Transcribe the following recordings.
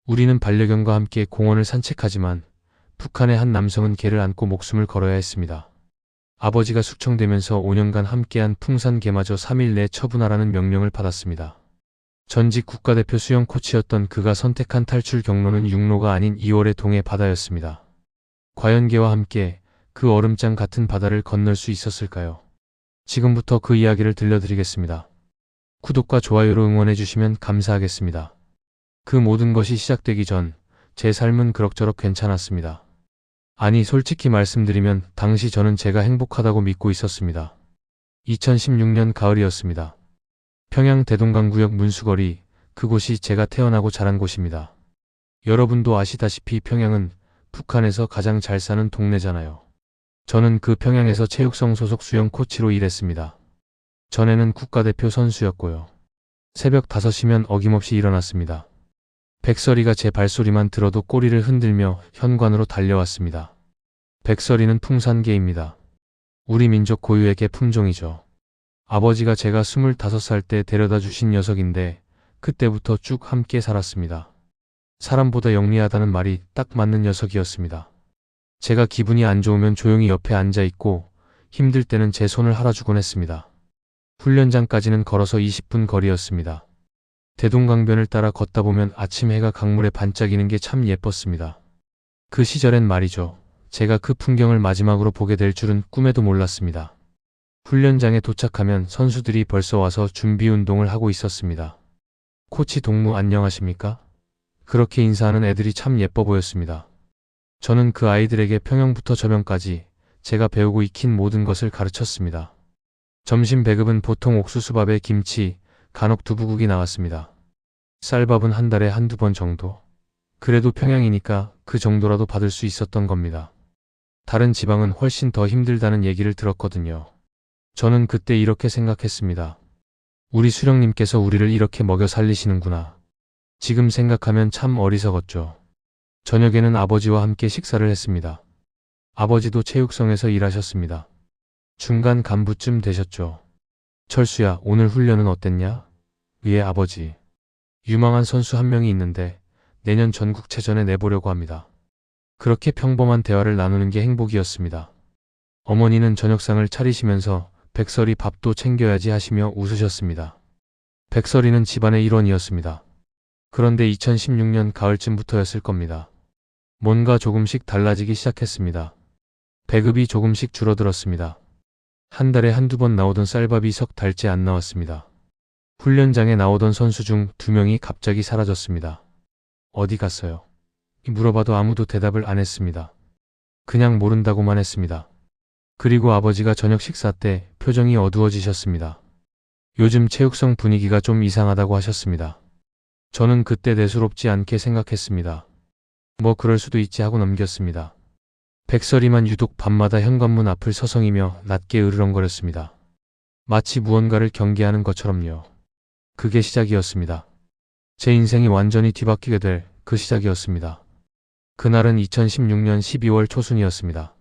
우리는 반려견과 함께 공원을 산책하지만 북한의 한 남성은 개를 안고 목숨을 걸어야 했습니다. 아버지가 숙청되면서 5년간 함께한 풍산개마저 3일 내 처분하라는 명령을 받았습니다. 전직 국가대표 수영 코치였던 그가 선택한 탈출 경로는 육로가 아닌 2월의 동해 바다였습니다. 과연 개와 함께 그 얼음장 같은 바다를 건널 수 있었을까요? 지금부터 그 이야기를 들려드리겠습니다. 구독과 좋아요로 응원해주시면 감사하겠습니다. 그 모든 것이 시작되기 전 제 삶은 그럭저럭 괜찮았습니다. 아니, 솔직히 말씀드리면 당시 저는 제가 행복하다고 믿고 있었습니다. 2016년 가을이었습니다. 평양 대동강구역 문수거리, 그곳이 제가 태어나고 자란 곳입니다. 여러분도 아시다시피 평양은 북한에서 가장 잘 사는 동네잖아요. 저는 그 평양에서 체육성 소속 수영 코치로 일했습니다. 전에는 국가대표 선수였고요. 새벽 5시면 어김없이 일어났습니다. 백설이가 제 발소리만 들어도 꼬리를 흔들며 현관으로 달려왔습니다. 백설이는 풍산개입니다. 우리 민족 고유의 개 품종이죠. 아버지가 제가 25살 때 데려다 주신 녀석인데 그때부터 쭉 함께 살았습니다. 사람보다 영리하다는 말이 딱 맞는 녀석이었습니다. 제가 기분이 안 좋으면 조용히 옆에 앉아 있고 힘들 때는 제 손을 할아주곤 했습니다. 훈련장까지는 걸어서 20분 거리였습니다. 대동강변을 따라 걷다 보면 아침 해가 강물에 반짝이는 게 참 예뻤습니다. 그 시절엔 말이죠. 제가 그 풍경을 마지막으로 보게 될 줄은 꿈에도 몰랐습니다. 훈련장에 도착하면 선수들이 벌써 와서 준비 운동을 하고 있었습니다. 코치 동무 안녕하십니까? 그렇게 인사하는 애들이 참 예뻐 보였습니다. 저는 그 아이들에게 평영부터 저병까지 제가 배우고 익힌 모든 것을 가르쳤습니다. 점심 배급은 보통 옥수수밥에 김치, 간혹 두부국이 나왔습니다. 쌀밥은 한 달에 한두 번 정도. 그래도 평양이니까 그 정도라도 받을 수 있었던 겁니다. 다른 지방은 훨씬 더 힘들다는 얘기를 들었거든요. 저는 그때 이렇게 생각했습니다. 우리 수령님께서 우리를 이렇게 먹여 살리시는구나. 지금 생각하면 참 어리석었죠. 저녁에는 아버지와 함께 식사를 했습니다. 아버지도 체육성에서 일하셨습니다. 중간 간부쯤 되셨죠. 철수야, 오늘 훈련은 어땠냐? 예, 아버지. 유망한 선수 한 명이 있는데 내년 전국체전에 내보려고 합니다. 그렇게 평범한 대화를 나누는 게 행복이었습니다. 어머니는 저녁상을 차리시면서 백설이 밥도 챙겨야지 하시며 웃으셨습니다. 백설이는 집안의 일원이었습니다. 그런데 2016년 가을쯤부터였을 겁니다. 뭔가 조금씩 달라지기 시작했습니다. 배급이 조금씩 줄어들었습니다. 한 달에 한두 번 나오던 쌀밥이 석 달째 안 나왔습니다. 훈련장에 나오던 선수 중 2명이 갑자기 사라졌습니다. 어디 갔어요? 물어봐도 아무도 대답을 안 했습니다. 그냥 모른다고만 했습니다. 그리고 아버지가 저녁 식사 때 표정이 어두워지셨습니다. 요즘 체육성 분위기가 좀 이상하다고 하셨습니다. 저는 그때 대수롭지 않게 생각했습니다. 뭐 그럴 수도 있지 하고 넘겼습니다. 백설이만 유독 밤마다 현관문 앞을 서성이며 낮게 으르렁거렸습니다. 마치 무언가를 경계하는 것처럼요. 그게 시작이었습니다. 제 인생이 완전히 뒤바뀌게 될 그 시작이었습니다. 그날은 2016년 12월 초순이었습니다.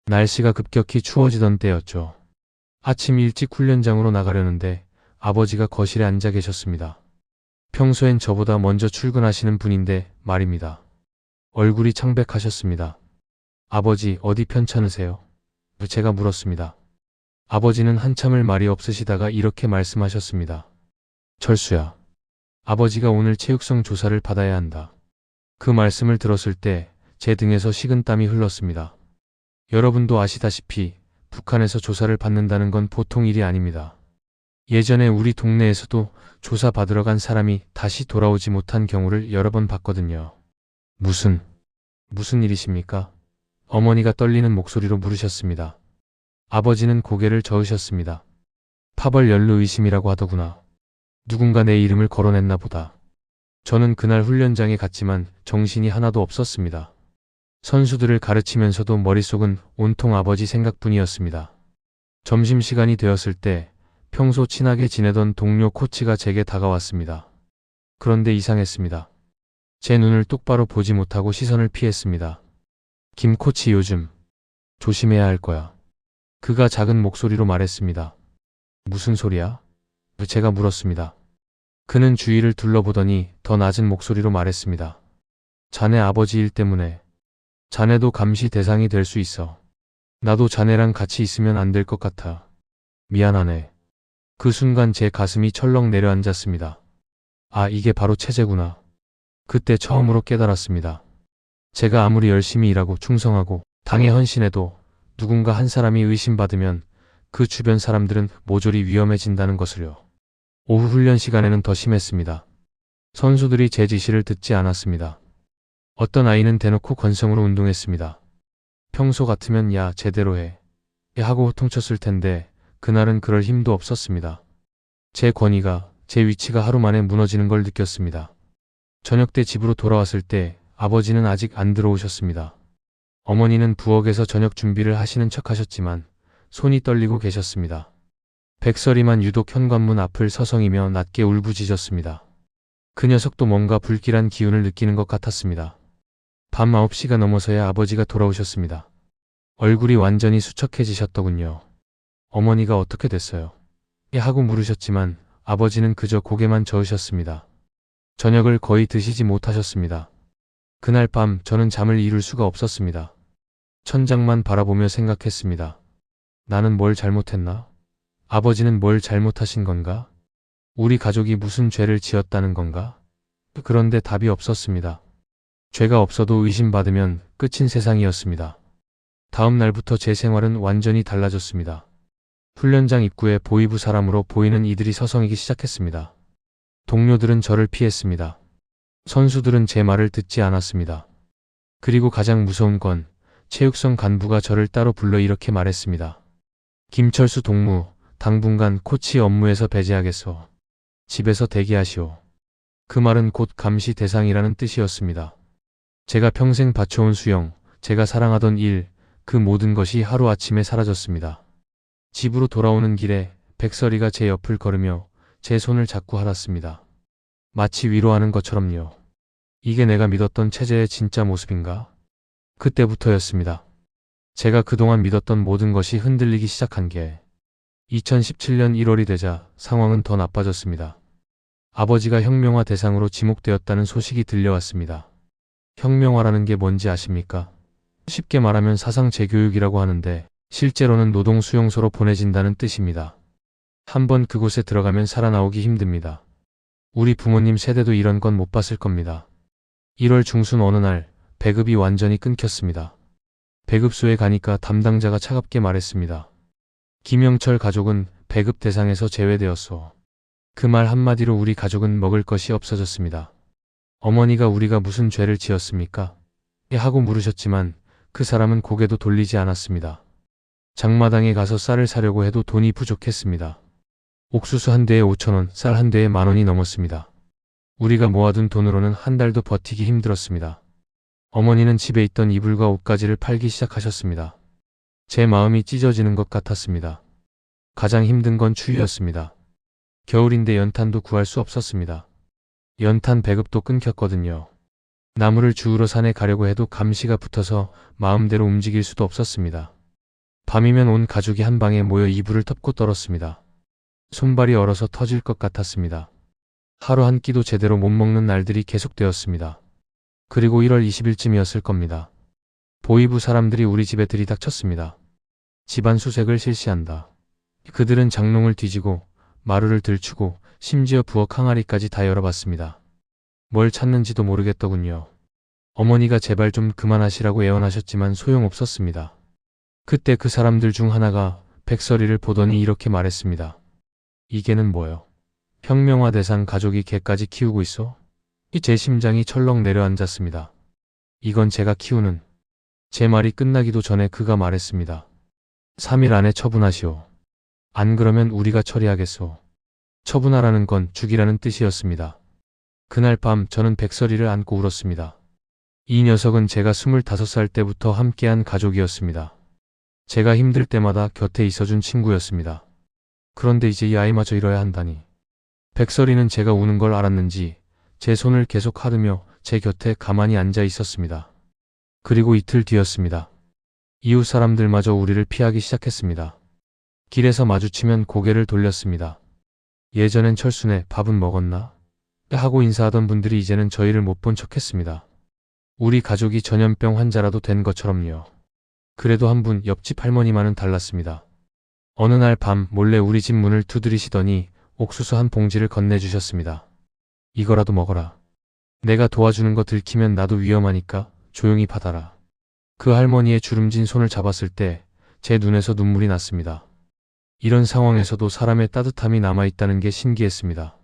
날씨가 급격히 추워지던 때였죠. 아침 일찍 훈련장으로 나가려는데 아버지가 거실에 앉아 계셨습니다. 평소엔 저보다 먼저 출근하시는 분인데 말입니다. 얼굴이 창백하셨습니다. 아버지, 어디 편찮으세요? 제가 물었습니다. 아버지는 한참을 말이 없으시다가 이렇게 말씀하셨습니다. 철수야, 아버지가 오늘 체육성 조사를 받아야 한다. 그 말씀을 들었을 때 제 등에서 식은땀이 흘렀습니다. 여러분도 아시다시피 북한에서 조사를 받는다는 건 보통 일이 아닙니다. 예전에 우리 동네에서도 조사 받으러 간 사람이 다시 돌아오지 못한 경우를 여러 번 봤거든요. 무슨 일이십니까? 어머니가 떨리는 목소리로 물으셨습니다. 아버지는 고개를 저으셨습니다. 파벌 연루 의심이라고 하더구나. 누군가 내 이름을 거론했나 보다. 저는 그날 훈련장에 갔지만 정신이 하나도 없었습니다. 선수들을 가르치면서도 머릿속은 온통 아버지 생각뿐이었습니다. 점심시간이 되었을 때 평소 친하게 지내던 동료 코치가 제게 다가왔습니다. 그런데 이상했습니다. 제 눈을 똑바로 보지 못하고 시선을 피했습니다. 김 코치, 요즘 조심해야 할 거야. 그가 작은 목소리로 말했습니다. 무슨 소리야? 제가 물었습니다. 그는 주위를 둘러보더니 더 낮은 목소리로 말했습니다. 자네 아버지 일 때문에. 자네도 감시 대상이 될 수 있어. 나도 자네랑 같이 있으면 안 될 것 같아. 미안하네. 그 순간 제 가슴이 철렁 내려앉았습니다. 아, 이게 바로 체제구나. 그때 처음으로 깨달았습니다. 제가 아무리 열심히 일하고 충성하고 당에 헌신해도 누군가 한 사람이 의심받으면 그 주변 사람들은 모조리 위험해진다는 것을요. 오후 훈련 시간에는 더 심했습니다. 선수들이 제 지시를 듣지 않았습니다. 어떤 아이는 대놓고 건성으로 운동했습니다. 평소 같으면 야, 제대로 해. 하고 호통쳤을 텐데 그날은 그럴 힘도 없었습니다. 제 권위가, 제 위치가 하루 만에 무너지는 걸 느꼈습니다. 저녁 때 집으로 돌아왔을 때 아버지는 아직 안 들어오셨습니다. 어머니는 부엌에서 저녁 준비를 하시는 척 하셨지만 손이 떨리고 계셨습니다. 백설이만 유독 현관문 앞을 서성이며 낮게 울부짖었습니다. 그 녀석도 뭔가 불길한 기운을 느끼는 것 같았습니다. 밤 9시가 넘어서야 아버지가 돌아오셨습니다. 얼굴이 완전히 수척해지셨더군요. 어머니가 어떻게 됐어요? 하고 물으셨지만 아버지는 그저 고개만 저으셨습니다. 저녁을 거의 드시지 못하셨습니다. 그날 밤 저는 잠을 이룰 수가 없었습니다. 천장만 바라보며 생각했습니다. 나는 뭘 잘못했나? 아버지는 뭘 잘못하신 건가? 우리 가족이 무슨 죄를 지었다는 건가? 그런데 답이 없었습니다. 죄가 없어도 의심받으면 끝인 세상이었습니다. 다음 날부터 제 생활은 완전히 달라졌습니다. 훈련장 입구에 보위부 사람으로 보이는 이들이 서성이기 시작했습니다. 동료들은 저를 피했습니다. 선수들은 제 말을 듣지 않았습니다. 그리고 가장 무서운 건 체육성 간부가 저를 따로 불러 이렇게 말했습니다. 김철수 동무, 당분간 코치 업무에서 배제하겠소. 집에서 대기하시오. 그 말은 곧 감시 대상이라는 뜻이었습니다. 제가 평생 바쳐온 수영, 제가 사랑하던 일, 그 모든 것이 하루아침에 사라졌습니다. 집으로 돌아오는 길에 백설이가 제 옆을 걸으며 제 손을 잡고 하랐습니다. 마치 위로하는 것처럼요. 이게 내가 믿었던 체제의 진짜 모습인가? 그때부터였습니다. 제가 그동안 믿었던 모든 것이 흔들리기 시작한 게 2017년 1월이 되자 상황은 더 나빠졌습니다. 아버지가 혁명화 대상으로 지목되었다는 소식이 들려왔습니다. 혁명화라는 게 뭔지 아십니까? 쉽게 말하면 사상 재교육이라고 하는데 실제로는 노동 수용소로 보내진다는 뜻입니다. 한번 그곳에 들어가면 살아나오기 힘듭니다. 우리 부모님 세대도 이런 건 못 봤을 겁니다. 1월 중순 어느 날 배급이 완전히 끊겼습니다. 배급소에 가니까 담당자가 차갑게 말했습니다. 김영철 가족은 배급 대상에서 제외되었소. 그 말 한마디로 우리 가족은 먹을 것이 없어졌습니다. 어머니가 우리가 무슨 죄를 지었습니까? 하고 물으셨지만 그 사람은 고개도 돌리지 않았습니다. 장마당에 가서 쌀을 사려고 해도 돈이 부족했습니다. 옥수수 한 대에 5,000원, 쌀 한 대에 10,000원이 넘었습니다. 우리가 모아둔 돈으로는 한 달도 버티기 힘들었습니다. 어머니는 집에 있던 이불과 옷가지를 팔기 시작하셨습니다. 제 마음이 찢어지는 것 같았습니다. 가장 힘든 건 추위였습니다. 겨울인데 연탄도 구할 수 없었습니다. 연탄 배급도 끊겼거든요. 나무를 주우러 산에 가려고 해도 감시가 붙어서 마음대로 움직일 수도 없었습니다. 밤이면 온 가족이 한 방에 모여 이불을 덮고 떨었습니다. 손발이 얼어서 터질 것 같았습니다. 하루 한 끼도 제대로 못 먹는 날들이 계속되었습니다. 그리고 1월 20일쯤이었을 겁니다. 보위부 사람들이 우리 집에 들이닥쳤습니다. 집안 수색을 실시한다. 그들은 장롱을 뒤지고 마루를 들추고 심지어 부엌 항아리까지 다 열어봤습니다. 뭘 찾는지도 모르겠더군요. 어머니가 제발 좀 그만하시라고 애원하셨지만 소용없었습니다. 그때 그 사람들 중 하나가 백설이를 보더니 이렇게 말했습니다. 이게는 뭐요? 혁명화 대상 가족이 개까지 키우고 있어? 제 심장이 철렁 내려앉았습니다. 이건 제가 키우는. 제 말이 끝나기도 전에 그가 말했습니다. 3일 안에 처분하시오. 안 그러면 우리가 처리하겠소. 처분하라는 건 죽이라는 뜻이었습니다. 그날 밤 저는 백설이를 안고 울었습니다. 이 녀석은 제가 25살 때부터 함께한 가족이었습니다. 제가 힘들 때마다 곁에 있어준 친구였습니다. 그런데 이제 이 아이마저 잃어야 한다니. 백설이는 제가 우는 걸 알았는지 제 손을 계속 하르며 제 곁에 가만히 앉아 있었습니다. 그리고 이틀 뒤였습니다. 이웃 사람들마저 우리를 피하기 시작했습니다. 길에서 마주치면 고개를 돌렸습니다. 예전엔 철수네 밥은 먹었나? 하고 인사하던 분들이 이제는 저희를 못 본 척했습니다. 우리 가족이 전염병 환자라도 된 것처럼요. 그래도 한 분 옆집 할머니만은 달랐습니다. 어느 날 밤 몰래 우리 집 문을 두드리시더니 옥수수 한 봉지를 건네주셨습니다. 이거라도 먹어라. 내가 도와주는 거 들키면 나도 위험하니까 조용히 받아라. 그 할머니의 주름진 손을 잡았을 때 제 눈에서 눈물이 났습니다. 이런 상황에서도 사람의 따뜻함이 남아있다는 게 신기했습니다.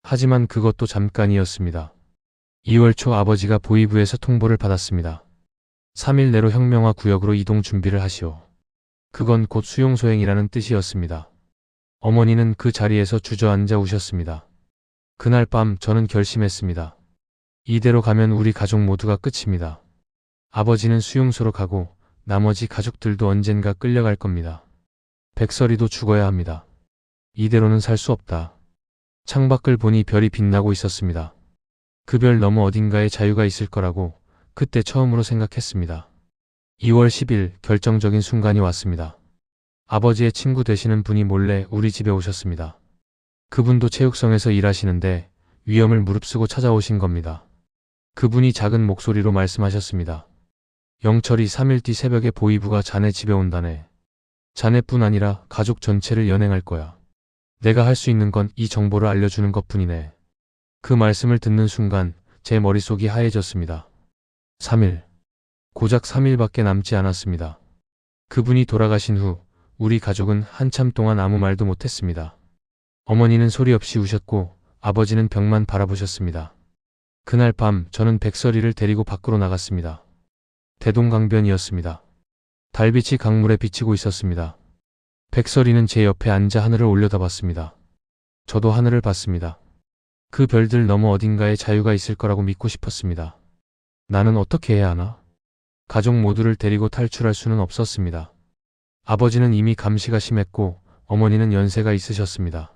하지만 그것도 잠깐이었습니다. 2월 초 아버지가 보이부에서 통보를 받았습니다. 3일 내로 혁명화 구역으로 이동 준비를 하시오. 그건 곧 수용소행이라는 뜻이었습니다. 어머니는 그 자리에서 주저앉아 우셨습니다. 그날 밤 저는 결심했습니다. 이대로 가면 우리 가족 모두가 끝입니다. 아버지는 수용소로 가고 나머지 가족들도 언젠가 끌려갈 겁니다. 백설이도 죽어야 합니다. 이대로는 살 수 없다. 창밖을 보니 별이 빛나고 있었습니다. 그 별 너머 어딘가에 자유가 있을 거라고 그때 처음으로 생각했습니다. 2월 10일 결정적인 순간이 왔습니다. 아버지의 친구 되시는 분이 몰래 우리 집에 오셨습니다. 그분도 체육성에서 일하시는데 위험을 무릅쓰고 찾아오신 겁니다. 그분이 작은 목소리로 말씀하셨습니다. 영철이 3일 뒤 새벽에 보이부가 자네 집에 온다네. 자네뿐 아니라 가족 전체를 연행할 거야. 내가 할 수 있는 건 이 정보를 알려주는 것뿐이네. 그 말씀을 듣는 순간 제 머릿속이 하얘졌습니다. 3일. 고작 3일밖에 남지 않았습니다. 그분이 돌아가신 후 우리 가족은 한참 동안 아무 말도 못했습니다. 어머니는 소리 없이 우셨고 아버지는 벽만 바라보셨습니다. 그날 밤 저는 백설이를 데리고 밖으로 나갔습니다. 대동강변이었습니다. 달빛이 강물에 비치고 있었습니다. 백설이는 제 옆에 앉아 하늘을 올려다봤습니다. 저도 하늘을 봤습니다. 그 별들 너머 어딘가에 자유가 있을 거라고 믿고 싶었습니다. 나는 어떻게 해야 하나? 가족 모두를 데리고 탈출할 수는 없었습니다. 아버지는 이미 감시가 심했고 어머니는 연세가 있으셨습니다.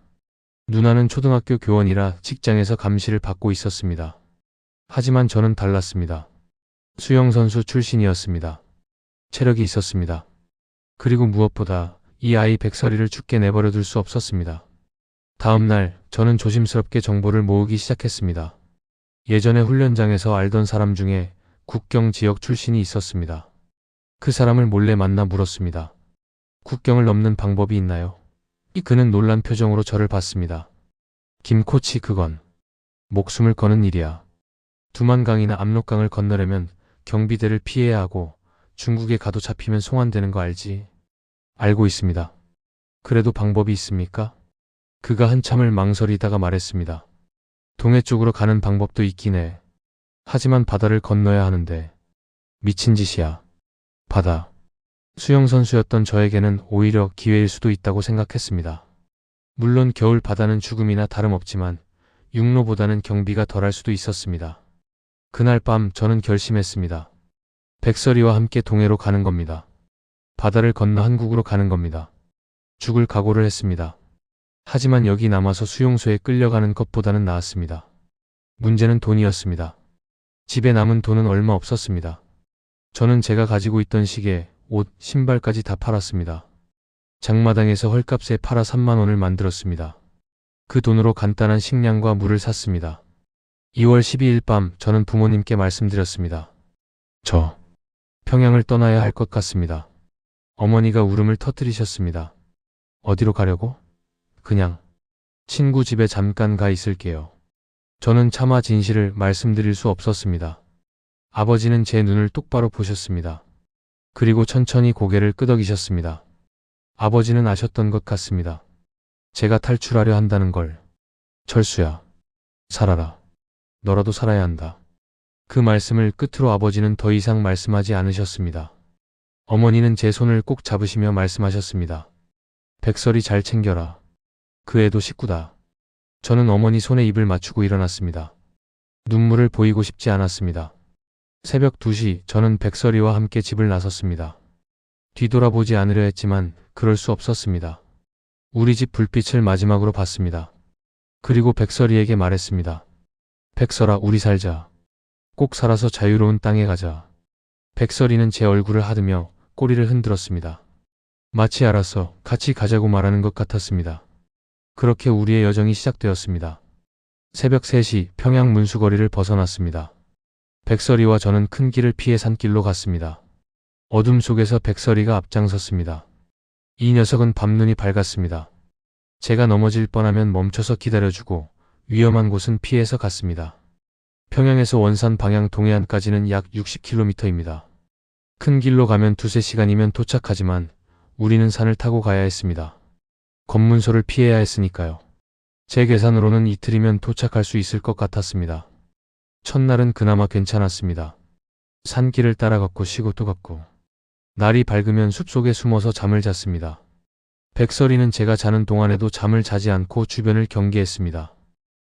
누나는 초등학교 교원이라 직장에서 감시를 받고 있었습니다. 하지만 저는 달랐습니다. 수영선수 출신이었습니다. 체력이 있었습니다. 그리고 무엇보다 이 아이 백설이를 죽게 내버려 둘 수 없었습니다. 다음 날 저는 조심스럽게 정보를 모으기 시작했습니다. 예전에 훈련장에서 알던 사람 중에 국경 지역 출신이 있었습니다. 그 사람을 몰래 만나 물었습니다. 국경을 넘는 방법이 있나요? 그는 놀란 표정으로 저를 봤습니다. 김코치, 그건 목숨을 거는 일이야. 두만강이나 압록강을 건너려면 경비대를 피해야 하고 중국에 가도 잡히면 송환되는 거 알지? 알고 있습니다. 그래도 방법이 있습니까? 그가 한참을 망설이다가 말했습니다. 동해 쪽으로 가는 방법도 있긴 해. 하지만 바다를 건너야 하는데. 미친 짓이야. 바다. 수영선수였던 저에게는 오히려 기회일 수도 있다고 생각했습니다. 물론 겨울 바다는 죽음이나 다름없지만 육로보다는 경비가 덜할 수도 있었습니다. 그날 밤 저는 결심했습니다. 백설이와 함께 동해로 가는 겁니다. 바다를 건너 한국으로 가는 겁니다. 죽을 각오를 했습니다. 하지만 여기 남아서 수용소에 끌려가는 것보다는 나았습니다. 문제는 돈이었습니다. 집에 남은 돈은 얼마 없었습니다. 저는 제가 가지고 있던 시계, 옷, 신발까지 다 팔았습니다. 장마당에서 헐값에 팔아 3만 원을 만들었습니다. 그 돈으로 간단한 식량과 물을 샀습니다. 2월 12일 밤 저는 부모님께 말씀드렸습니다. 저 평양을 떠나야 할 것 같습니다. 어머니가 울음을 터뜨리셨습니다. 어디로 가려고? 그냥 친구 집에 잠깐 가 있을게요. 저는 차마 진실을 말씀드릴 수 없었습니다. 아버지는 제 눈을 똑바로 보셨습니다. 그리고 천천히 고개를 끄덕이셨습니다. 아버지는 아셨던 것 같습니다. 제가 탈출하려 한다는 걸. 철수야, 살아라. 너라도 살아야 한다. 그 말씀을 끝으로 아버지는 더 이상 말씀하지 않으셨습니다. 어머니는 제 손을 꼭 잡으시며 말씀하셨습니다. 백설이 잘 챙겨라. 그 애도 식구다. 저는 어머니 손에 입을 맞추고 일어났습니다. 눈물을 보이고 싶지 않았습니다. 새벽 2시 저는 백설이와 함께 집을 나섰습니다. 뒤돌아보지 않으려 했지만 그럴 수 없었습니다. 우리 집 불빛을 마지막으로 봤습니다. 그리고 백설이에게 말했습니다. 백설아, 우리 살자. 꼭 살아서 자유로운 땅에 가자. 백설이는 제 얼굴을 하드며 꼬리를 흔들었습니다. 마치 알아서 같이 가자고 말하는 것 같았습니다. 그렇게 우리의 여정이 시작되었습니다. 새벽 3시 평양 문수거리를 벗어났습니다. 백설이와 저는 큰 길을 피해 산길로 갔습니다. 어둠 속에서 백설이가 앞장섰습니다. 이 녀석은 밤눈이 밝았습니다. 제가 넘어질 뻔하면 멈춰서 기다려주고 위험한 곳은 피해서 갔습니다. 평양에서 원산 방향 동해안까지는 약 60km입니다. 큰 길로 가면 2~3시간이면 도착하지만 우리는 산을 타고 가야 했습니다. 검문소를 피해야 했으니까요. 제 계산으로는 이틀이면 도착할 수 있을 것 같았습니다. 첫날은 그나마 괜찮았습니다. 산길을 따라 걷고 쉬고 또 걷고. 날이 밝으면 숲속에 숨어서 잠을 잤습니다. 백설이는 제가 자는 동안에도 잠을 자지 않고 주변을 경계했습니다.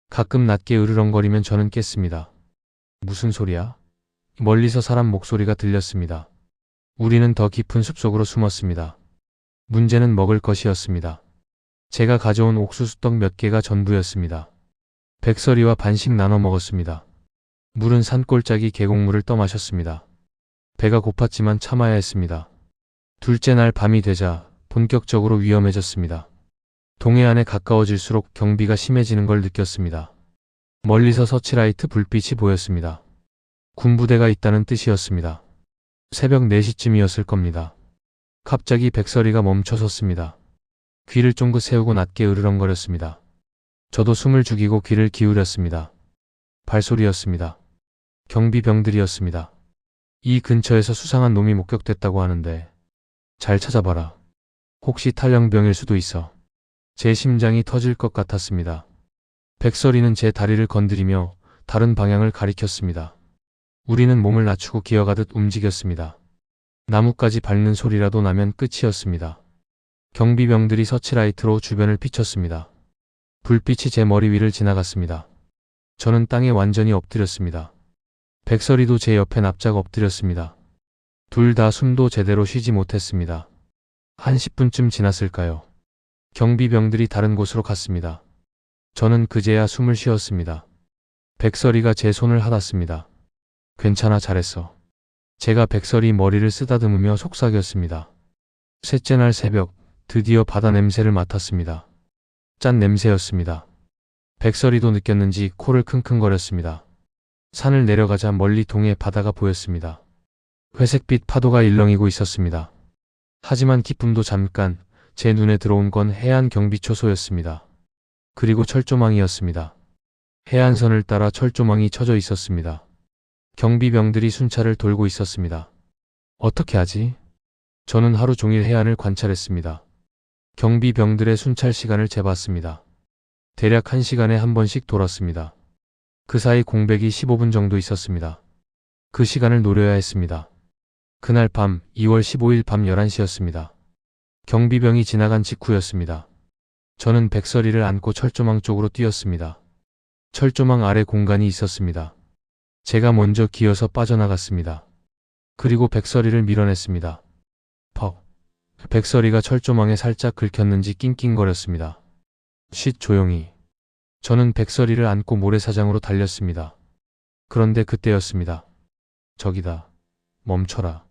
가끔 낮게 으르렁거리면 저는 깼습니다. 무슨 소리야? 멀리서 사람 목소리가 들렸습니다. 우리는 더 깊은 숲속으로 숨었습니다. 문제는 먹을 것이었습니다. 제가 가져온 옥수수떡 몇 개가 전부였습니다. 백설이와 반씩 나눠 먹었습니다. 물은 산골짜기 계곡물을 떠마셨습니다. 배가 고팠지만 참아야 했습니다. 둘째 날 밤이 되자 본격적으로 위험해졌습니다. 동해안에 가까워질수록 경비가 심해지는 걸 느꼈습니다. 멀리서 서치라이트 불빛이 보였습니다. 군부대가 있다는 뜻이었습니다. 새벽 4시쯤이었을 겁니다. 갑자기 백설이가 멈춰섰습니다. 귀를 쫑긋 세우고 낮게 으르렁거렸습니다. 저도 숨을 죽이고 귀를 기울였습니다. 발소리였습니다. 경비병들이었습니다. 이 근처에서 수상한 놈이 목격됐다고 하는데 잘 찾아봐라. 혹시 탈영병일 수도 있어. 제 심장이 터질 것 같았습니다. 백설이는 제 다리를 건드리며 다른 방향을 가리켰습니다. 우리는 몸을 낮추고 기어가듯 움직였습니다. 나뭇가지 밟는 소리라도 나면 끝이었습니다. 경비병들이 서치라이트로 주변을 비췄습니다. 불빛이 제 머리 위를 지나갔습니다. 저는 땅에 완전히 엎드렸습니다. 백설이도 제 옆에 납작 엎드렸습니다. 둘 다 숨도 제대로 쉬지 못했습니다. 한 10분쯤 지났을까요? 경비병들이 다른 곳으로 갔습니다. 저는 그제야 숨을 쉬었습니다. 백설이가 제 손을 하았습니다. 괜찮아, 잘했어. 제가 백설이 머리를 쓰다듬으며 속삭였습니다. 셋째 날 새벽, 드디어 바다 냄새를 맡았습니다. 짠 냄새였습니다. 백설이도 느꼈는지 코를 킁킁거렸습니다. 산을 내려가자 멀리 동해 바다가 보였습니다. 회색빛 파도가 일렁이고 있었습니다. 하지만 기쁨도 잠깐, 제 눈에 들어온 건 해안 경비 초소였습니다. 그리고 철조망이었습니다. 해안선을 따라 철조망이 쳐져 있었습니다. 경비병들이 순찰을 돌고 있었습니다. 어떻게 하지? 저는 하루 종일 해안을 관찰했습니다. 경비병들의 순찰 시간을 재봤습니다. 대략 1시간에 한 번씩 돌았습니다. 그 사이 공백이 15분 정도 있었습니다. 그 시간을 노려야 했습니다. 그날 밤 2월 15일 밤 11시였습니다. 경비병이 지나간 직후였습니다. 저는 백설이를 안고 철조망 쪽으로 뛰었습니다. 철조망 아래 공간이 있었습니다. 제가 먼저 기어서 빠져나갔습니다. 그리고 백설이를 밀어냈습니다. 퍽. 백설이가 철조망에 살짝 긁혔는지 낑낑거렸습니다. 쉿, 조용히. 저는 백설이를 안고 모래사장으로 달렸습니다. 그런데 그때였습니다. 저기다. 멈춰라.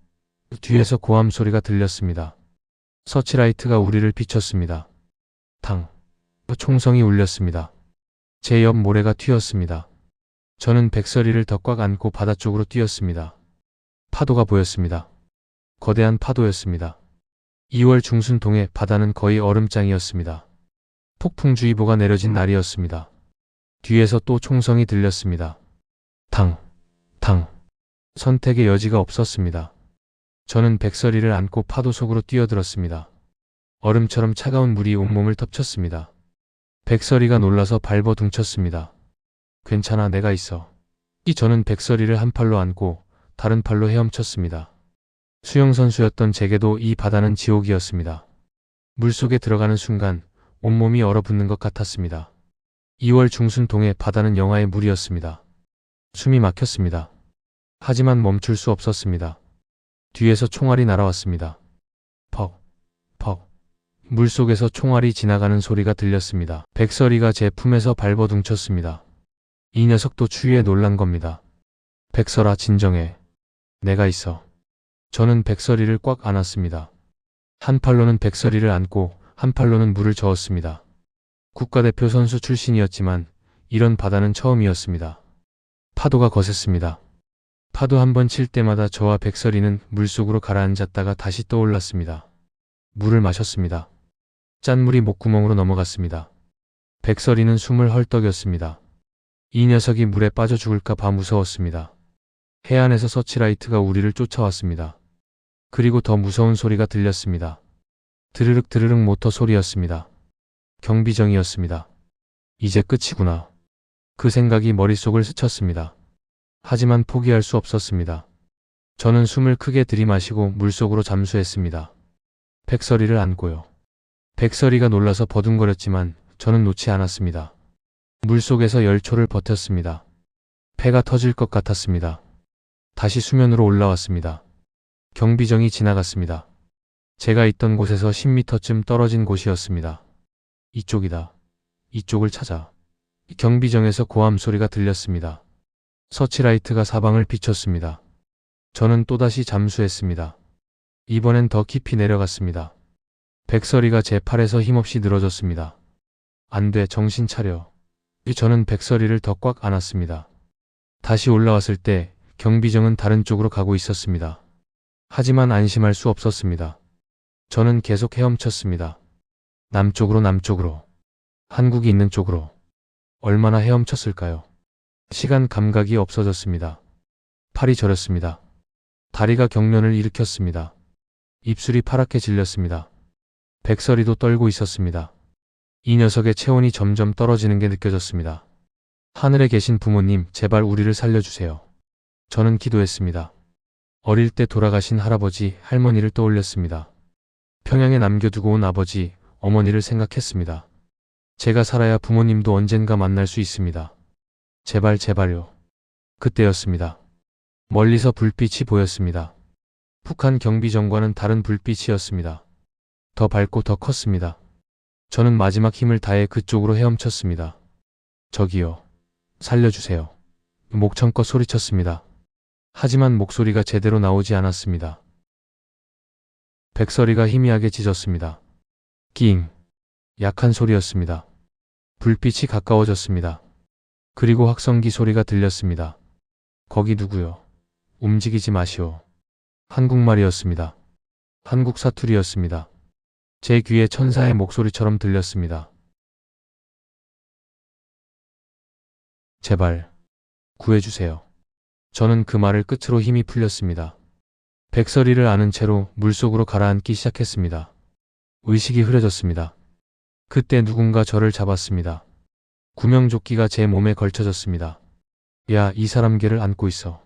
뒤에서 고함 소리가 들렸습니다. 서치라이트가 우리를 비췄습니다. 탕. 총성이 울렸습니다. 제 옆 모래가 튀었습니다. 저는 백설이를 더 꽉 안고 바다 쪽으로 뛰었습니다. 파도가 보였습니다. 거대한 파도였습니다. 2월 중순 동해 바다는 거의 얼음장이었습니다. 폭풍주의보가 내려진 날이었습니다. 뒤에서 또 총성이 들렸습니다. 탕, 탕. 선택의 여지가 없었습니다. 저는 백설이를 안고 파도 속으로 뛰어들었습니다. 얼음처럼 차가운 물이 온몸을 덮쳤습니다. 백설이가 놀라서 발버둥쳤습니다. 괜찮아, 내가 있어. 저는 백설이를 한 팔로 안고 다른 팔로 헤엄쳤습니다. 수영선수였던 제게도 이 바다는 지옥이었습니다. 물속에 들어가는 순간 온몸이 얼어붙는 것 같았습니다. 2월 중순 동해 바다는 영하의 물이었습니다. 숨이 막혔습니다. 하지만 멈출 수 없었습니다. 뒤에서 총알이 날아왔습니다. 퍽, 퍽. 물속에서 총알이 지나가는 소리가 들렸습니다. 백설이가 제 품에서 발버둥쳤습니다. 이 녀석도 추위에 놀란 겁니다. 백설아, 진정해. 내가 있어. 저는 백설이를 꽉 안았습니다. 한 팔로는 백설이를 안고 한 팔로는 물을 저었습니다. 국가대표 선수 출신이었지만 이런 바다는 처음이었습니다. 파도가 거셌습니다. 파도 한 번 칠 때마다 저와 백설이는 물속으로 가라앉았다가 다시 떠올랐습니다. 물을 마셨습니다. 짠물이 목구멍으로 넘어갔습니다. 백설이는 숨을 헐떡였습니다. 이 녀석이 물에 빠져 죽을까 봐 무서웠습니다. 해안에서 서치라이트가 우리를 쫓아왔습니다. 그리고 더 무서운 소리가 들렸습니다. 드르륵 드르륵 모터 소리였습니다. 경비정이었습니다. 이제 끝이구나. 그 생각이 머릿속을 스쳤습니다. 하지만 포기할 수 없었습니다. 저는 숨을 크게 들이마시고 물속으로 잠수했습니다. 백설이를 안고요. 백설이가 놀라서 버둥거렸지만 저는 놓지 않았습니다. 물속에서 10초를 버텼습니다. 폐가 터질 것 같았습니다. 다시 수면으로 올라왔습니다. 경비정이 지나갔습니다. 제가 있던 곳에서 10m쯤 떨어진 곳이었습니다. 이쪽이다. 이쪽을 찾아. 경비정에서 고함 소리가 들렸습니다. 서치라이트가 사방을 비췄습니다. 저는 또다시 잠수했습니다. 이번엔 더 깊이 내려갔습니다. 백설이가 제 팔에서 힘없이 늘어졌습니다. 안 돼, 정신 차려. 저는 백설이를 더 꽉 안았습니다. 다시 올라왔을 때 경비정은 다른 쪽으로 가고 있었습니다. 하지만 안심할 수 없었습니다. 저는 계속 헤엄쳤습니다. 남쪽으로. 한국이 있는 쪽으로. 얼마나 헤엄쳤을까요? 시간 감각이 없어졌습니다. 팔이 저렸습니다. 다리가 경련을 일으켰습니다. 입술이 파랗게 질렸습니다. 백설이도 떨고 있었습니다. 이 녀석의 체온이 점점 떨어지는 게 느껴졌습니다. 하늘에 계신 부모님, 제발 우리를 살려주세요. 저는 기도했습니다. 어릴 때 돌아가신 할아버지, 할머니를 떠올렸습니다. 평양에 남겨두고 온 아버지, 어머니를 생각했습니다. 제가 살아야 부모님도 언젠가 만날 수 있습니다. 제발, 제발요. 그때였습니다. 멀리서 불빛이 보였습니다. 북한 경비정과는 다른 불빛이었습니다. 더 밝고 더 컸습니다. 저는 마지막 힘을 다해 그쪽으로 헤엄쳤습니다. 저기요. 살려주세요. 목청껏 소리쳤습니다. 하지만 목소리가 제대로 나오지 않았습니다. 백설이가 희미하게 짖었습니다. 낑. 약한 소리였습니다. 불빛이 가까워졌습니다. 그리고 확성기 소리가 들렸습니다. 거기 누구요? 움직이지 마시오. 한국말이었습니다. 한국 사투리였습니다. 제 귀에 천사의 목소리처럼 들렸습니다. 제발 구해주세요. 저는 그 말을 끝으로 힘이 풀렸습니다. 백설이를 안은 채로 물속으로 가라앉기 시작했습니다. 의식이 흐려졌습니다. 그때 누군가 저를 잡았습니다. 구명조끼가 제 몸에 걸쳐졌습니다. 야, 이 사람 개를 안고 있어.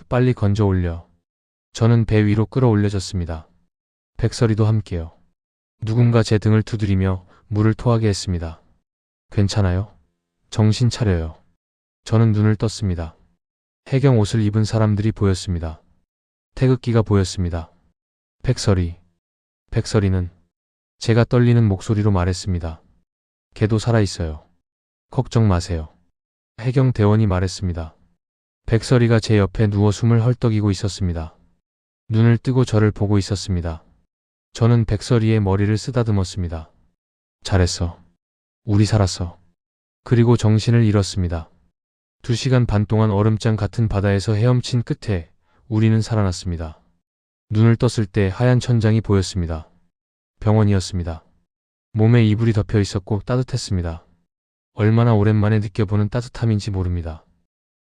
빨리 건져 올려. 저는 배 위로 끌어올려졌습니다. 백설이도 함께요. 누군가 제 등을 두드리며 물을 토하게 했습니다. 괜찮아요? 정신 차려요. 저는 눈을 떴습니다. 해경 옷을 입은 사람들이 보였습니다. 태극기가 보였습니다. 백설이는 제가 떨리는 목소리로 말했습니다. 걔도 살아있어요. 걱정 마세요. 해경 대원이 말했습니다. 백설이가 제 옆에 누워 숨을 헐떡이고 있었습니다. 눈을 뜨고 저를 보고 있었습니다. 저는 백설이의 머리를 쓰다듬었습니다. 잘했어. 우리 살았어. 그리고 정신을 잃었습니다. 2시간 반 동안 얼음장 같은 바다에서 헤엄친 끝에 우리는 살아났습니다. 눈을 떴을 때 하얀 천장이 보였습니다. 병원이었습니다. 몸에 이불이 덮여 있었고 따뜻했습니다. 얼마나 오랜만에 느껴보는 따뜻함인지 모릅니다.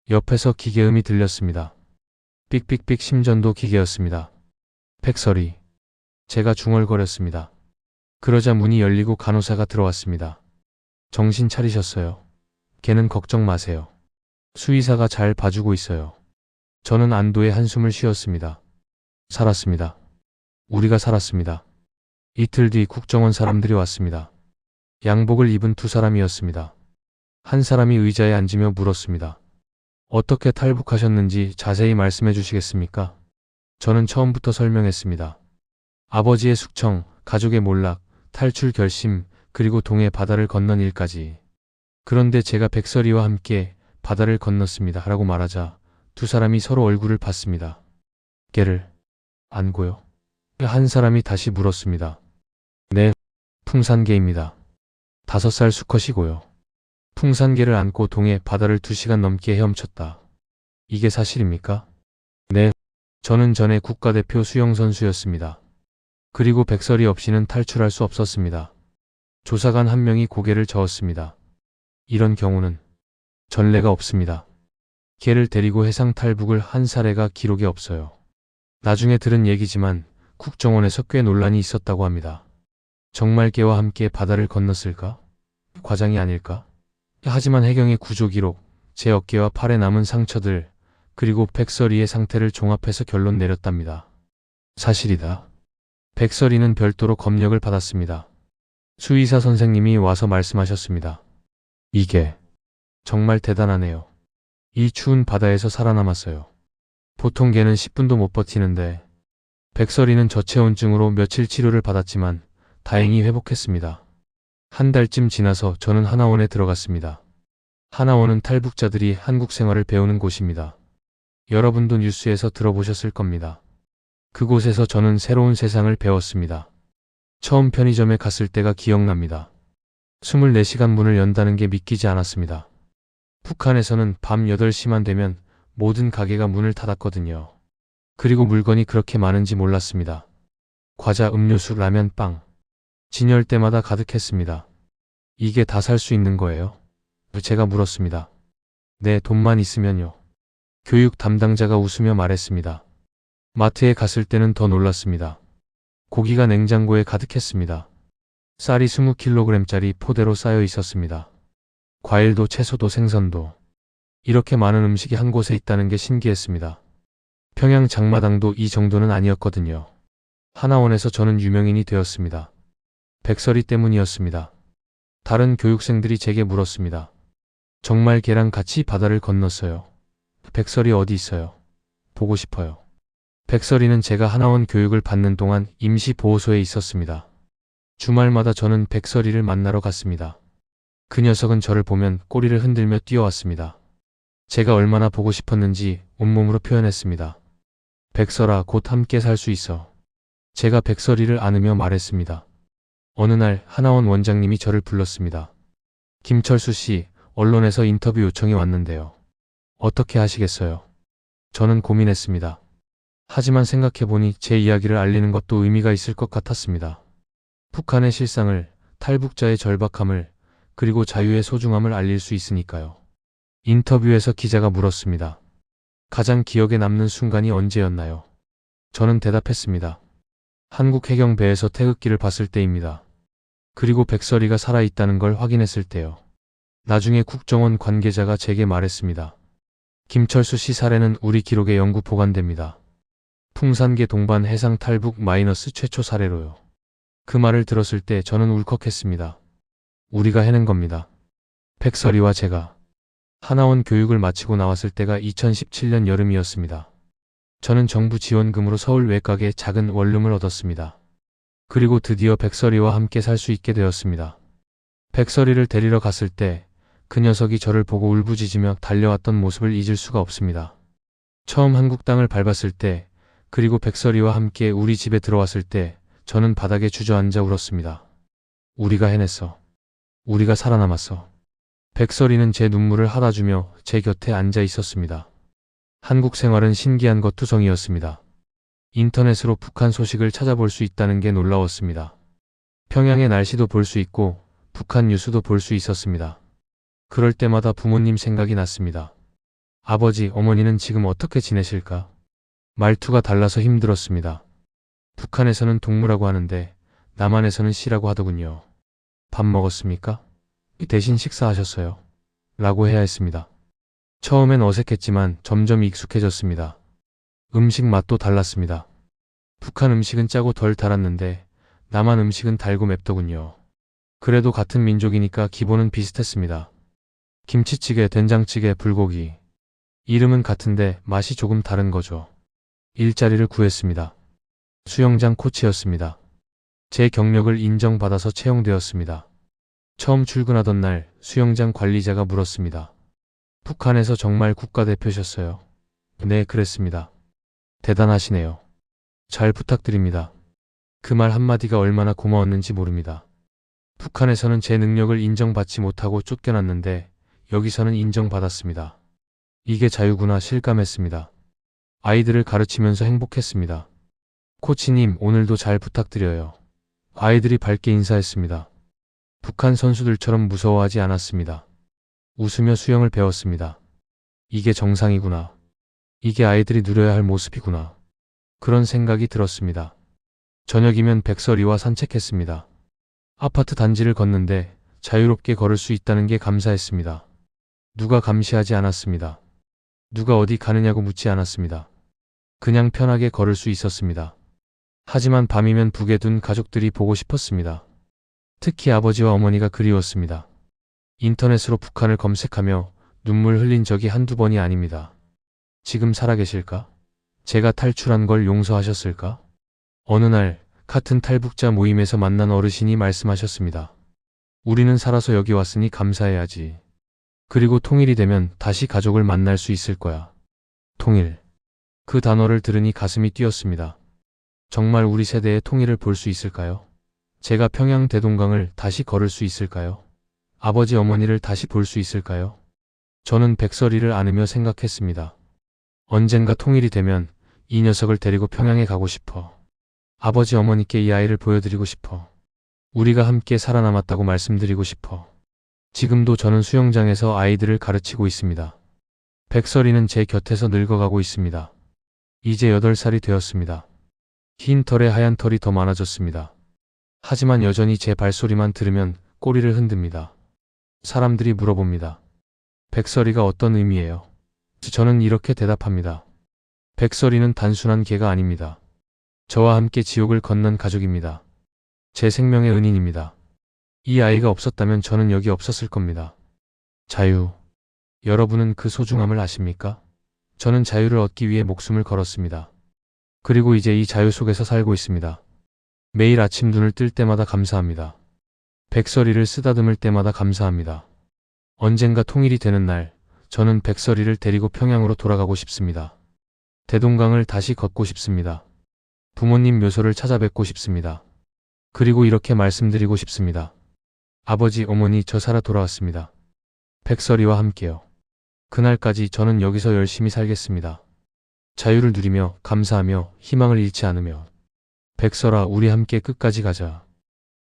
옆에서 기계음이 들렸습니다. 삑삑삑 심전도 기계였습니다. 백설이. 제가 중얼거렸습니다. 그러자 문이 열리고 간호사가 들어왔습니다. 정신 차리셨어요. 걔는 걱정 마세요. 수의사가 잘 봐주고 있어요. 저는 안도의 한숨을 쉬었습니다. 살았습니다. 우리가 살았습니다. 이틀 뒤 국정원 사람들이 왔습니다. 양복을 입은 2사람이었습니다. 한 사람이 의자에 앉으며 물었습니다. 어떻게 탈북하셨는지 자세히 말씀해 주시겠습니까? 저는 처음부터 설명했습니다. 아버지의 숙청, 가족의 몰락, 탈출 결심, 그리고 동해 바다를 건넌 일까지. 그런데 제가 백설이와 함께 바다를 건넜습니다. 라고 말하자 2사람이 서로 얼굴을 봤습니다. 걔를 안고요? 한 사람이 다시 물었습니다. 네, 풍산개입니다. 5살 수컷이고요. 풍산개를 안고 동해 바다를 2시간 넘게 헤엄쳤다. 이게 사실입니까? 네, 저는 전에 국가대표 수영선수였습니다. 그리고 백설이 없이는 탈출할 수 없었습니다. 조사관 한 명이 고개를 저었습니다. 이런 경우는 전례가 없습니다. 개를 데리고 해상 탈북을 한 사례가 기록에 없어요. 나중에 들은 얘기지만 국정원에서 꽤 논란이 있었다고 합니다. 정말 개와 함께 바다를 건넜을까? 과장이 아닐까? 하지만 해경의 구조 기록, 제 어깨와 팔에 남은 상처들, 그리고 백설이의 상태를 종합해서 결론 내렸답니다. 사실이다. 백설이는 별도로 검역을 받았습니다. 수의사 선생님이 와서 말씀하셨습니다. 이게 정말 대단하네요. 이 추운 바다에서 살아남았어요. 보통 개는 10분도 못 버티는데 백설이는 저체온증으로 며칠 치료를 받았지만 다행히 회복했습니다. 한 달쯤 지나서 저는 하나원에 들어갔습니다. 하나원은 탈북자들이 한국 생활을 배우는 곳입니다. 여러분도 뉴스에서 들어보셨을 겁니다. 그곳에서 저는 새로운 세상을 배웠습니다. 처음 편의점에 갔을 때가 기억납니다. 24시간 문을 연다는 게 믿기지 않았습니다. 북한에서는 밤 8시만 되면 모든 가게가 문을 닫았거든요. 그리고 물건이 그렇게 많은지 몰랐습니다. 과자, 음료수, 라면, 빵. 진열 때마다 가득했습니다. 이게 다 살 수 있는 거예요? 제가 물었습니다. 네, 돈만 있으면요. 교육 담당자가 웃으며 말했습니다. 마트에 갔을 때는 더 놀랐습니다. 고기가 냉장고에 가득했습니다. 쌀이 20kg짜리 포대로 쌓여 있었습니다. 과일도 채소도 생선도. 이렇게 많은 음식이 한 곳에 있다는 게 신기했습니다. 평양 장마당도 이 정도는 아니었거든요. 하나원에서 저는 유명인이 되었습니다. 백설이 때문이었습니다. 다른 교육생들이 제게 물었습니다. 정말 걔랑 같이 바다를 건넜어요. 백설이 어디 있어요? 보고 싶어요. 백설이는 제가 하나원 교육을 받는 동안 임시 보호소에 있었습니다. 주말마다 저는 백설이를 만나러 갔습니다. 그 녀석은 저를 보면 꼬리를 흔들며 뛰어왔습니다. 제가 얼마나 보고 싶었는지 온몸으로 표현했습니다. 백설아, 곧 함께 살 수 있어. 제가 백설이를 안으며 말했습니다. 어느 날 하나원 원장님이 저를 불렀습니다. 김철수 씨, 언론에서 인터뷰 요청이 왔는데요. 어떻게 하시겠어요? 저는 고민했습니다. 하지만 생각해보니 제 이야기를 알리는 것도 의미가 있을 것 같았습니다. 북한의 실상을, 탈북자의 절박함을, 그리고 자유의 소중함을 알릴 수 있으니까요. 인터뷰에서 기자가 물었습니다. 가장 기억에 남는 순간이 언제였나요? 저는 대답했습니다. 한국 해경배에서 태극기를 봤을 때입니다. 그리고 백설이가 살아있다는 걸 확인했을 때요. 나중에 국정원 관계자가 제게 말했습니다. 김철수 씨 사례는 우리 기록에 영구 보관됩니다. 풍산계 동반 해상 탈북 - 최초 사례로요. 그 말을 들었을 때 저는 울컥했습니다. 우리가 해낸 겁니다. 백설이와 제가. 하나원 교육을 마치고 나왔을 때가 2017년 여름이었습니다. 저는 정부 지원금으로 서울 외곽에 작은 원룸을 얻었습니다. 그리고 드디어 백설이와 함께 살 수 있게 되었습니다. 백설이를 데리러 갔을 때 그 녀석이 저를 보고 울부짖으며 달려왔던 모습을 잊을 수가 없습니다. 처음 한국 땅을 밟았을 때, 그리고 백설이와 함께 우리 집에 들어왔을 때 저는 바닥에 주저앉아 울었습니다. 우리가 해냈어. 우리가 살아남았어. 백설이는 제 눈물을 할아주며 제 곁에 앉아 있었습니다. 한국 생활은 신기한 것 투성이었습니다. 인터넷으로 북한 소식을 찾아볼 수 있다는 게 놀라웠습니다. 평양의 날씨도 볼 수 있고 북한 뉴스도 볼 수 있었습니다. 그럴 때마다 부모님 생각이 났습니다. 아버지, 어머니는 지금 어떻게 지내실까? 말투가 달라서 힘들었습니다. 북한에서는 동무라고 하는데 남한에서는 씨라고 하더군요. 밥 먹었습니까? 대신 식사하셨어요. 라고 해야 했습니다. 처음엔 어색했지만 점점 익숙해졌습니다. 음식 맛도 달랐습니다. 북한 음식은 짜고 덜 달았는데 남한 음식은 달고 맵더군요. 그래도 같은 민족이니까 기본은 비슷했습니다. 김치찌개, 된장찌개, 불고기. 이름은 같은데 맛이 조금 다른 거죠. 일자리를 구했습니다. 수영장 코치였습니다. 제 경력을 인정받아서 채용되었습니다. 처음 출근하던 날 수영장 관리자가 물었습니다. 북한에서 정말 국가대표셨어요? 네, 그랬습니다. 대단하시네요. 잘 부탁드립니다. 그 말 한마디가 얼마나 고마웠는지 모릅니다. 북한에서는 제 능력을 인정받지 못하고 쫓겨났는데 여기서는 인정받았습니다. 이게 자유구나 실감했습니다. 아이들을 가르치면서 행복했습니다. 코치님, 오늘도 잘 부탁드려요. 아이들이 밝게 인사했습니다. 북한 선수들처럼 무서워하지 않았습니다. 웃으며 수영을 배웠습니다. 이게 정상이구나. 이게 아이들이 누려야 할 모습이구나. 그런 생각이 들었습니다. 저녁이면 백설이와 산책했습니다. 아파트 단지를 걷는데 자유롭게 걸을 수 있다는 게 감사했습니다. 누가 감시하지 않았습니다. 누가 어디 가느냐고 묻지 않았습니다. 그냥 편하게 걸을 수 있었습니다. 하지만 밤이면 북에 둔 가족들이 보고 싶었습니다. 특히 아버지와 어머니가 그리웠습니다. 인터넷으로 북한을 검색하며 눈물 흘린 적이 한두 번이 아닙니다. 지금 살아계실까? 제가 탈출한 걸 용서하셨을까? 어느 날 같은 탈북자 모임에서 만난 어르신이 말씀하셨습니다. 우리는 살아서 여기 왔으니 감사해야지. 그리고 통일이 되면 다시 가족을 만날 수 있을 거야. 통일. 그 단어를 들으니 가슴이 뛰었습니다. 정말 우리 세대의 통일을 볼 수 있을까요? 제가 평양 대동강을 다시 걸을 수 있을까요? 아버지 어머니를 다시 볼 수 있을까요? 저는 백설이를 안으며 생각했습니다. 언젠가 통일이 되면 이 녀석을 데리고 평양에 가고 싶어. 아버지 어머니께 이 아이를 보여드리고 싶어. 우리가 함께 살아남았다고 말씀드리고 싶어. 지금도 저는 수영장에서 아이들을 가르치고 있습니다. 백설이는 제 곁에서 늙어가고 있습니다. 이제 8살이 되었습니다. 흰 털에 하얀 털이 더 많아졌습니다. 하지만 여전히 제 발소리만 들으면 꼬리를 흔듭니다. 사람들이 물어봅니다. 백설이가 어떤 의미예요? 저는 이렇게 대답합니다. 백설이는 단순한 개가 아닙니다. 저와 함께 지옥을 건넌 가족입니다. 제 생명의 은인입니다. 이 아이가 없었다면 저는 여기 없었을 겁니다. 자유. 여러분은 그 소중함을 아십니까? 저는 자유를 얻기 위해 목숨을 걸었습니다. 그리고 이제 이 자유 속에서 살고 있습니다. 매일 아침 눈을 뜰 때마다 감사합니다. 백설이를 쓰다듬을 때마다 감사합니다. 언젠가 통일이 되는 날, 저는 백설이를 데리고 평양으로 돌아가고 싶습니다. 대동강을 다시 걷고 싶습니다. 부모님 묘소를 찾아뵙고 싶습니다. 그리고 이렇게 말씀드리고 싶습니다. 아버지, 어머니, 저 살아 돌아왔습니다. 백설이와 함께요. 그날까지 저는 여기서 열심히 살겠습니다. 자유를 누리며 감사하며 희망을 잃지 않으며. 백설아, 우리 함께 끝까지 가자.